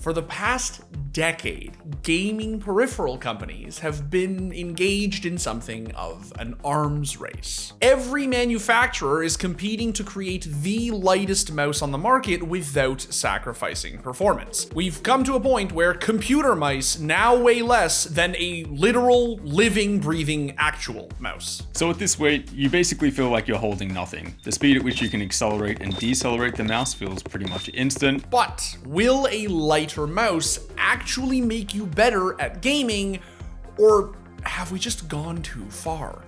For the past decade, gaming peripheral companies have been engaged in something of an arms race. Every manufacturer is competing to create the lightest mouse on the market without sacrificing performance. We've come to a point where computer mice now weigh less than a literal, living, breathing, actual mouse. So at this weight, you basically feel like you're holding nothing. The speed at which you can accelerate and decelerate the mouse feels pretty much instant. But will a lighter mouse actually make you better at gaming, or have we just gone too far?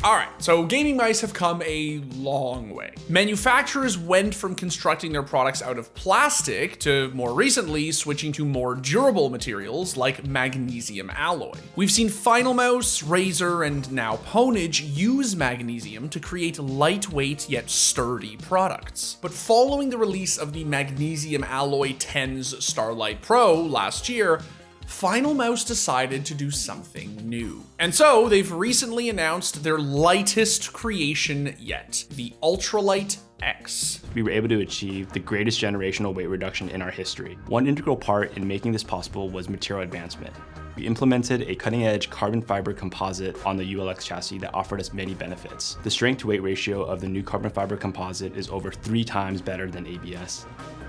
Alright, so gaming mice have come a long way. Manufacturers went from constructing their products out of plastic to more recently switching to more durable materials like magnesium alloy. We've seen Finalmouse, Razer, and now Ponage use magnesium to create lightweight yet sturdy products. But following the release of the magnesium alloy 10's Starlight Pro last year, Finalmouse decided to do something new. And so they've recently announced their lightest creation yet, the Ultralight X. We were able to achieve the greatest generational weight reduction in our history. One integral part in making this possible was material advancement. We implemented a cutting-edge carbon fiber composite on the ULX chassis that offered us many benefits. The strength-to-weight ratio of the new carbon fiber composite is over 3 times better than ABS,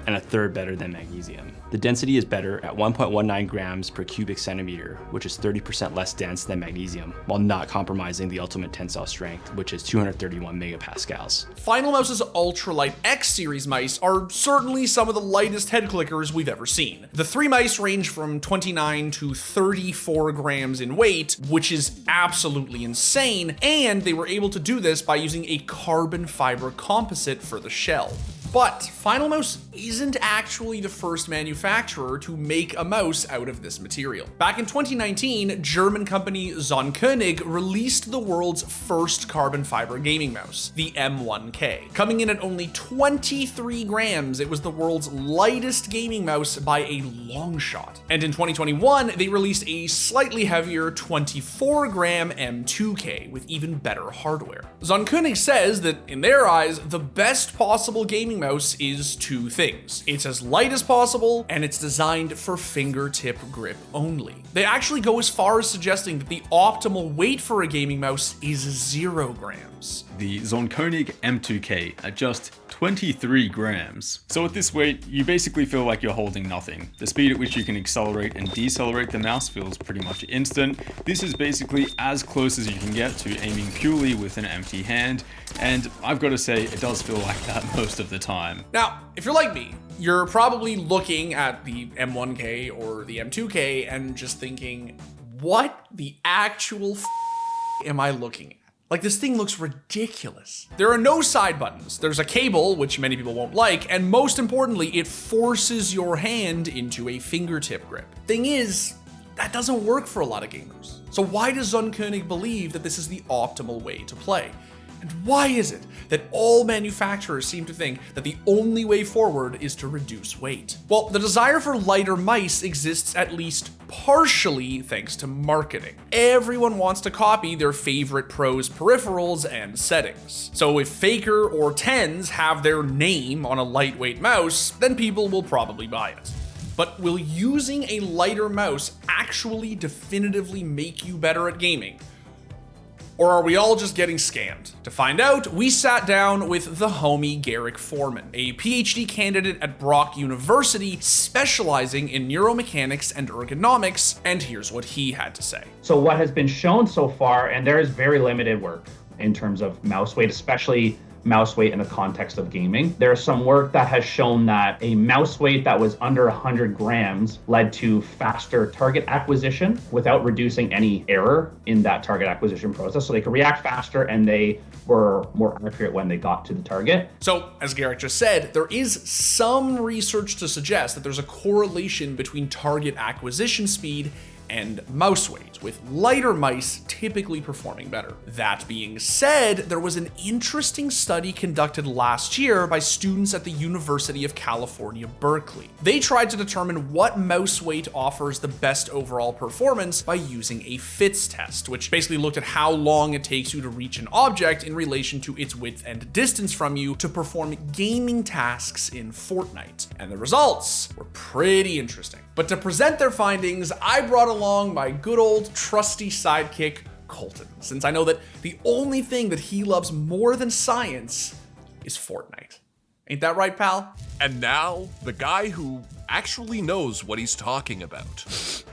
and a third better than magnesium. The density is better at 1.19 grams per cubic centimeter, which is 30% less dense than magnesium, while not compromising the ultimate tensile strength, which is 231 megapascals. Finalmouse's Ultralight X series mice are certainly some of the lightest head clickers we've ever seen. The 3 mice range from 29 to 34 grams in weight, which is absolutely insane, and they were able to do this by using a carbon fiber composite for the shell. But Finalmouse isn't actually the first manufacturer to make a mouse out of this material. Back in 2019, German company Zon Koenig released the world's first carbon fiber gaming mouse, the M1K. Coming in at only 23 grams, it was the world's lightest gaming mouse by a long shot. And in 2021, they released a slightly heavier 24 gram M2K with even better hardware. Zon Koenig says that in their eyes, the best possible gaming mouse is 2 things. It's as light as possible, and it's designed for fingertip grip only. They actually go as far as suggesting that the optimal weight for a gaming mouse is 0 grams. The Zon Koenig M2K at just 23 grams. So at this weight, you basically feel like you're holding nothing. The speed at which you can accelerate and decelerate the mouse feels pretty much instant. This is basically as close as you can get to aiming purely with an empty hand, and I've got to say, it does feel like that most of the time. Now, if you're like me, you're probably looking at the M1K or the M2K and just thinking, what the actual am I looking at? Like, this thing looks ridiculous. There are no side buttons. There's a cable, which many people won't like, and most importantly, it forces your hand into a fingertip grip. Thing is, that doesn't work for a lot of gamers. So why does Zon Koenig believe that this is the optimal way to play? And why is it that all manufacturers seem to think that the only way forward is to reduce weight? Well, the desire for lighter mice exists at least partially thanks to marketing. Everyone wants to copy their favorite pros' peripherals and settings. So if Faker or Tens have their name on a lightweight mouse, then people will probably buy it. But will using a lighter mouse actually definitively make you better at gaming? Or are we all just getting scammed? To find out, we sat down with the homie Garrick Foreman, a PhD candidate at Brock University specializing in neuromechanics and ergonomics, and here's what he had to say. So what has been shown so far, and there is very limited work in terms of mouse weight, especially mouse weight in the context of gaming. There's some work that has shown that a mouse weight that was under 100 grams led to faster target acquisition without reducing any error in that target acquisition process. So they could react faster and they were more accurate when they got to the target. So, as Garrick just said, there is some research to suggest that there's a correlation between target acquisition speed and mouse weight, with lighter mice typically performing better. That being said, there was an interesting study conducted last year by students at the University of California, Berkeley. They tried to determine what mouse weight offers the best overall performance by using a fits test, which basically looked at how long it takes you to reach an object in relation to its width and distance from you to perform gaming tasks in Fortnite. And the results were pretty interesting. But to present their findings, I brought along my good old trusty sidekick, Colton, since I know that the only thing that he loves more than science is Fortnite. Ain't that right, pal? And now, the guy who actually knows what he's talking about.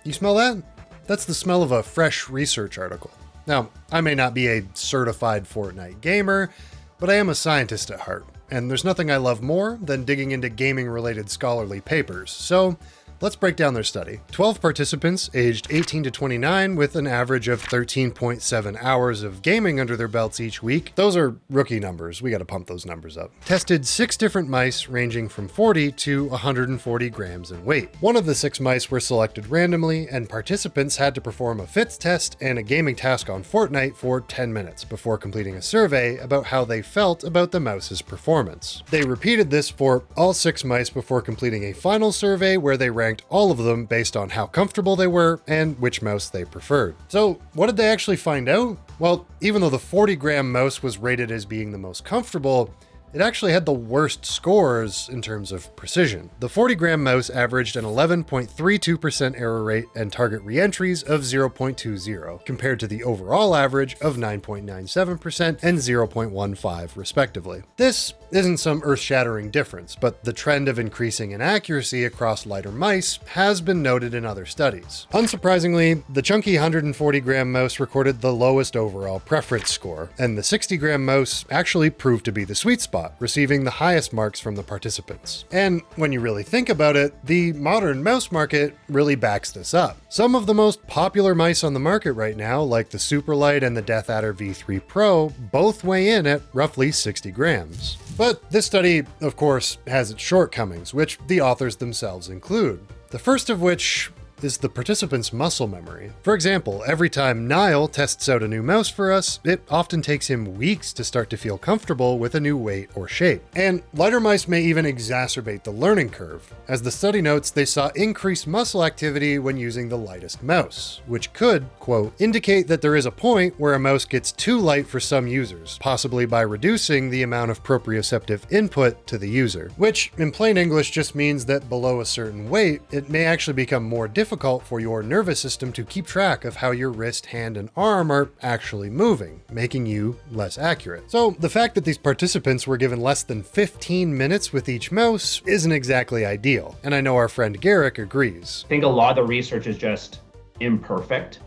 You smell that? That's the smell of a fresh research article. Now, I may not be a certified Fortnite gamer, but I am a scientist at heart, and there's nothing I love more than digging into gaming-related scholarly papers, so let's break down their study. 12 participants aged 18 to 29 with an average of 13.7 hours of gaming under their belts each week. Those are rookie numbers. We got to pump those numbers up. Tested 6 different mice ranging from 40 to 140 grams in weight. One of the 6 mice were selected randomly, and participants had to perform a fits test and a gaming task on Fortnite for 10 minutes before completing a survey about how they felt about the mouse's performance. They repeated this for all 6 mice before completing a final survey where they ranked all of them based on how comfortable they were and which mouse they preferred. So what did they actually find out? Well, even though the 40-gram mouse was rated as being the most comfortable, it actually had the worst scores in terms of precision. The 40-gram mouse averaged an 11.32% error rate and target reentries of 0.20, compared to the overall average of 9.97% and 0.15 respectively. This isn't some earth-shattering difference, but the trend of increasing inaccuracy across lighter mice has been noted in other studies. Unsurprisingly, the chunky 140-gram mouse recorded the lowest overall preference score, and the 60-gram mouse actually proved to be the sweet spot, receiving the highest marks from the participants. And when you really think about it, the modern mouse market really backs this up. Some of the most popular mice on the market right now, like the Superlight and the Death Adder V3 Pro, both weigh in at roughly 60 grams. But this study, of course, has its shortcomings, which the authors themselves include. The first of which is the participant's muscle memory. For example, every time Niall tests out a new mouse for us, it often takes him weeks to start to feel comfortable with a new weight or shape. And lighter mice may even exacerbate the learning curve. As the study notes, they saw increased muscle activity when using the lightest mouse, which could, quote, indicate that there is a point where a mouse gets too light for some users, possibly by reducing the amount of proprioceptive input to the user, which in plain English just means that below a certain weight, it may actually become more difficult for your nervous system to keep track of how your wrist, hand, and arm are actually moving, making you less accurate. So the fact that these participants were given less than 15 minutes with each mouse isn't exactly ideal, and I know our friend Garrick agrees. I think a lot of the research is just imperfect.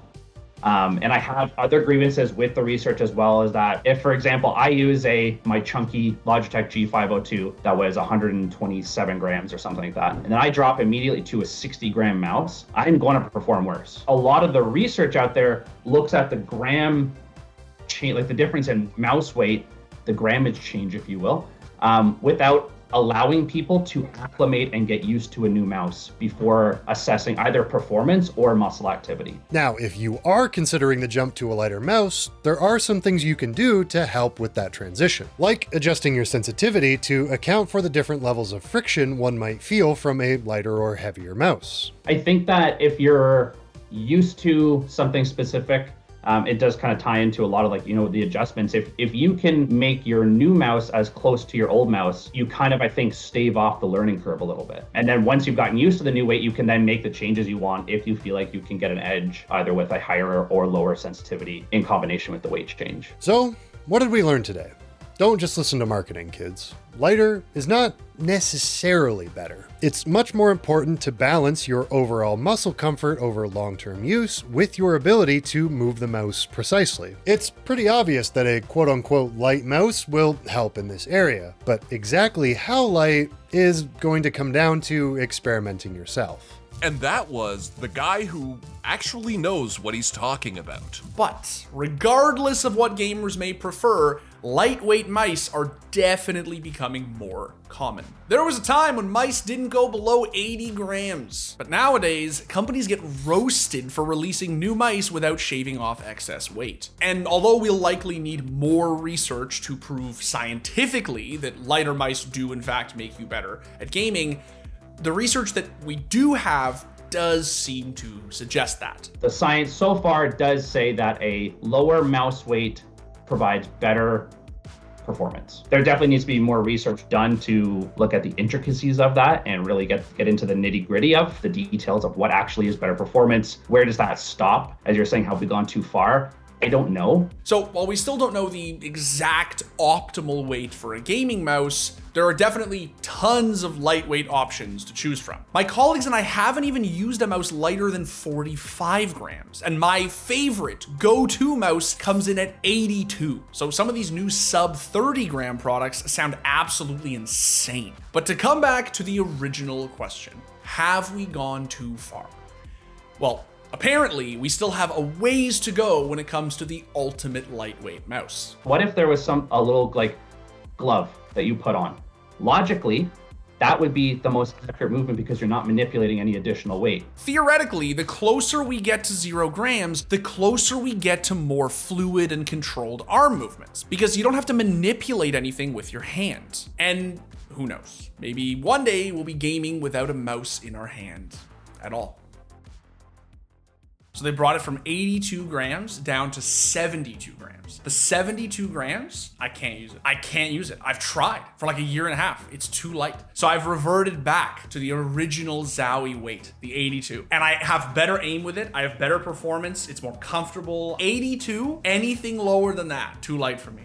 And I have other grievances with the research as well, as that if, for example, I use my chunky Logitech G502 that was 127 grams or something like that, and then I drop immediately to a 60-gram mouse, I'm going to perform worse. A lot of the research out there looks at the gram change, like the difference in mouse weight, the grammage change, if you will, without allowing people to acclimate and get used to a new mouse before assessing either performance or muscle activity. Now, if you are considering the jump to a lighter mouse, there are some things you can do to help with that transition, like adjusting your sensitivity to account for the different levels of friction one might feel from a lighter or heavier mouse. I think that if you're used to something specific, it does kind of tie into a lot of the adjustments. If you can make your new mouse as close to your old mouse, you kind of, I think, stave off the learning curve a little bit. And then once you've gotten used to the new weight, you can then make the changes you want if you feel like you can get an edge either with a higher or lower sensitivity in combination with the weight change. So, what did we learn today? Don't just listen to marketing, kids. Lighter is not necessarily better. It's much more important to balance your overall muscle comfort over long-term use with your ability to move the mouse precisely. It's pretty obvious that a quote-unquote light mouse will help in this area, but exactly how light is going to come down to experimenting yourself. And that was the guy who actually knows what he's talking about. But regardless of what gamers may prefer, lightweight mice are definitely becoming more common. There was a time when mice didn't go below 80 grams, but nowadays companies get roasted for releasing new mice without shaving off excess weight. And although we'll likely need more research to prove scientifically that lighter mice do in fact make you better at gaming, the research that we do have does seem to suggest that. The science so far does say that a lower mouse weight provides better performance. There definitely needs to be more research done to look at the intricacies of that and really get into the nitty-gritty of the details of what actually is better performance. Where does that stop? As you're saying, have we gone too far? I don't know. So while we still don't know the exact optimal weight for a gaming mouse, there are definitely tons of lightweight options to choose from. My colleagues and I haven't even used a mouse lighter than 45 grams, and my favorite go-to mouse comes in at 82. So some of these new sub 30 gram products sound absolutely insane. But to come back to the original question, have we gone too far? Well, apparently, we still have a ways to go when it comes to the ultimate lightweight mouse. What if there was a little like glove that you put on? Logically, that would be the most accurate movement because you're not manipulating any additional weight. Theoretically, the closer we get to 0 grams, the closer we get to more fluid and controlled arm movements, because you don't have to manipulate anything with your hands. And who knows, maybe one day we'll be gaming without a mouse in our hand at all. So they brought it from 82 grams down to 72 grams. The 72 grams, I can't use it. I can't use it. I've tried for like a year and a half. It's too light. So I've reverted back to the original Zowie weight, the 82. And I have better aim with it. I have better performance. It's more comfortable. 82, anything lower than that, too light for me.